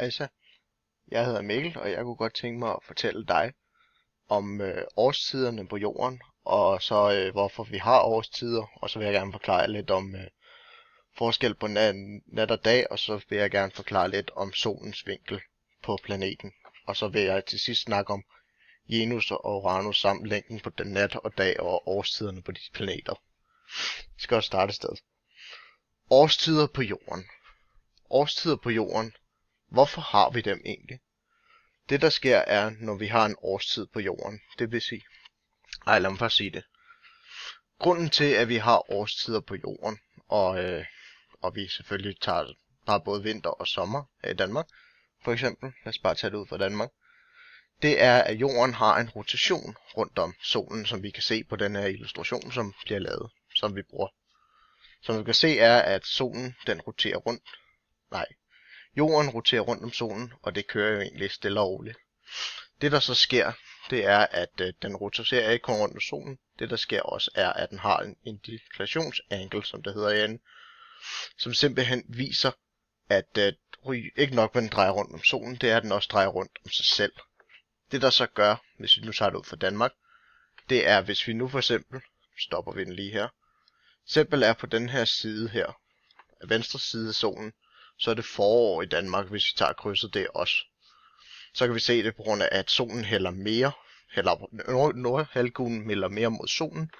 Asa, jeg hedder Mikkel, og jeg kunne godt tænke mig at fortælle dig om årstiderne på jorden, og så hvorfor vi har årstider, og så vil jeg gerne forklare lidt om forskel på nat og dag, og så vil jeg gerne forklare lidt om solens vinkel på planeten. Og så vil jeg til sidst snakke om Venus og Uranus samt længden på den nat og dag og årstiderne på de planeter. Vi skal også starte et sted. Årstider på jorden. Årstider på jorden. Hvorfor har vi dem egentlig? Det der sker er, når vi har en årstid på jorden, det vil sige... lad mig først sige det. Grunden til, at vi har årstider på jorden, og vi selvfølgelig tager både vinter og sommer her i Danmark, for eksempel, lad os bare tage det ud fra Danmark, det er, at jorden har en rotation rundt om solen, som vi kan se på den her illustration, som bliver lavet, som vi bruger. Som vi kan se er, at solen, den roterer rundt. Jorden roterer rundt om solen, og det kører jo egentlig stille og roligt. Det der så sker, det er, at den roterer ikke kun rundt om solen. Det der sker også er, at den har en indikationsangle, som det hedder igen, som simpelthen viser, at ikke nok med den drejer rundt om solen, det er, at den også drejer rundt om sig selv. Det der så gør, hvis vi nu tager det ud fra Danmark, det er, hvis vi nu for eksempel, stopper vi den lige her, eksempel er på den her side her, venstre side af solen, så er det forår i Danmark, hvis vi tager krydset det også. Så kan vi se det på grund af, at solen hælder mere, nordhalvkuglen hælder mere mod solen,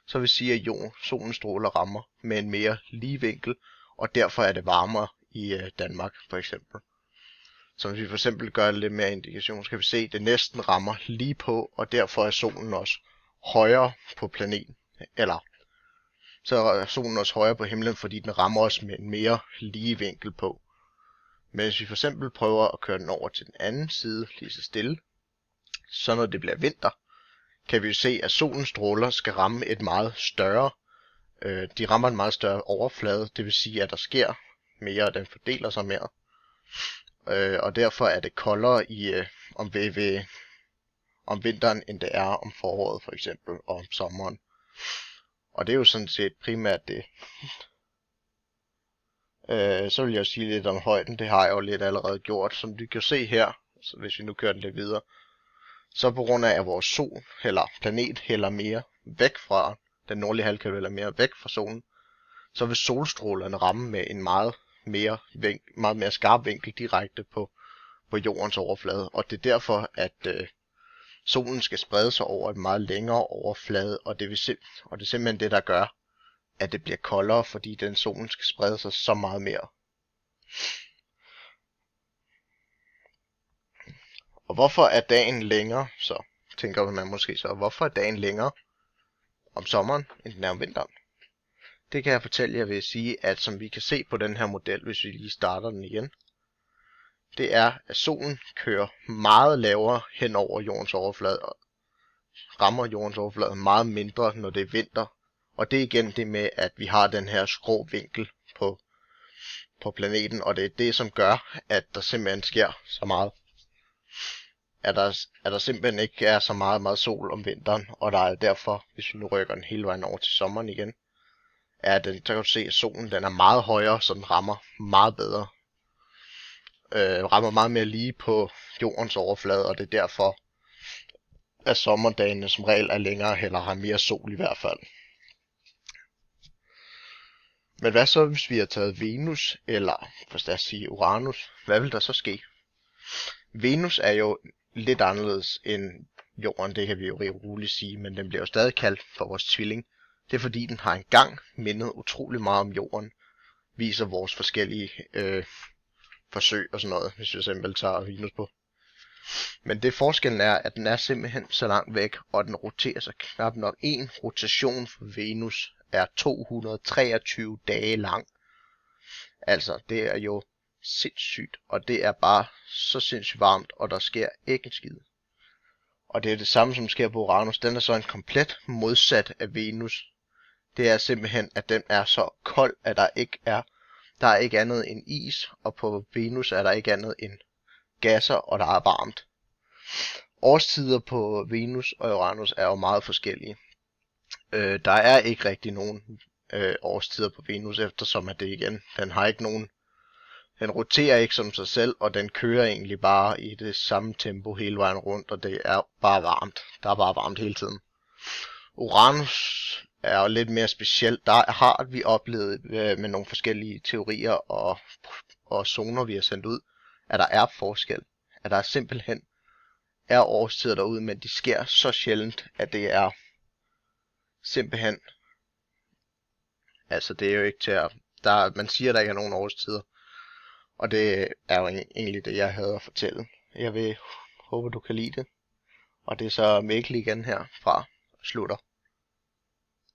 så vil sige, at solens stråler rammer med en mere lige vinkel, og derfor er det varmere i Danmark for eksempel. Så hvis vi for eksempel gør lidt mere indikation, så kan vi se, at det næsten rammer lige på, og derfor er solen også højere på planeten, så er solen også højere på himlen, fordi den rammer os med en mere lige vinkel på. Men hvis vi for eksempel prøver at køre den over til den anden side, lige så stille, så når det bliver vinter, kan vi jo se, at solens stråler skal ramme et meget større, de rammer en meget større overflade, det vil sige, at der sker mere, og den fordeler sig mere. Og derfor er det koldere om vinteren, end det er om foråret for eksempel, og om sommeren. Og det er jo sådan set primært det. Så vil jeg sige lidt om højden, det har jeg jo lidt allerede gjort. Som du kan se her, så hvis vi nu kører den lidt videre, så på grund af at vores sol, eller planet, hælder mere væk fra den nordlige halvkugle, eller mere væk fra solen, så vil solstrålerne ramme med en meget mere skarp vinkel direkte på jordens overflade. Og det er derfor, at solen skal sprede sig over et meget længere overflade, og det er simpelthen det, der gør, at det bliver koldere, fordi den solen skal sprede sig så meget mere. Og hvorfor er dagen længere, så tænker man måske så, hvorfor er dagen længere om sommeren, end den er om vinteren? Det kan jeg fortælle jer ved at sige, at som vi kan se på den her model, hvis vi lige starter den igen, det er, at solen kører meget lavere hen over jordens overflade, og rammer jordens overflade meget mindre, når det er vinter. Og det er igen det med, at vi har den her skrå vinkel på planeten, og det er det, som gør, at der simpelthen sker så meget. At der simpelthen ikke er så meget sol om vinteren, og der er derfor, hvis vi nu rykker den hele vejen over til sommeren igen, så kan du se, at solen den er meget højere, så den rammer meget bedre. Rammer meget mere lige på jordens overflade, og det er derfor, at sommerdagene som regel er længere, eller har mere sol i hvert fald. Men hvad så, hvis vi har taget Venus, eller for at sige Uranus? Hvad vil der så ske? Venus er jo lidt anderledes end jorden, det kan vi jo roligt sige, men den bliver jo stadig kaldt for vores tvilling. Det er fordi, den har engang mindet utrolig meget om jorden, viser vores forskellige forsøg og sådan noget, hvis vi simpelthen tager Venus på. Men det forskellen er, at den er simpelthen så langt væk, og den roterer sig knap nok. En rotation for Venus er 223 dage lang. Altså, det er jo sindssygt, og det er bare så sindssygt varmt, og der sker ikke en skid. Og det er det samme, som sker på Uranus. Den er så en komplet modsat af Venus. Det er simpelthen, at den er så kold, at der er ikke andet end is, og på Venus er der ikke andet end gasser, og der er varmt. Årstider på Venus og Uranus er jo meget forskellige. Der er ikke rigtig nogen årstider på Venus, eftersom at det igen, den har ikke nogen Den roterer ikke som sig selv, og den kører egentlig bare i det samme tempo hele vejen rundt, og det er bare varmt. Der er bare varmt hele tiden. Uranus er jo lidt mere specielt. Der har vi oplevet med nogle forskellige teorier og zoner, vi har sendt ud, at der er forskel. At der simpelthen er årstider derude, men de sker så sjældent, at det er simpelthen... Altså, det er jo ikke til at... man siger, der ikke er nogen årstider. Og det er jo egentlig det, jeg havde at fortælle. Jeg håber, du kan lide det. Og det er så Mikkel igen her fra slutter.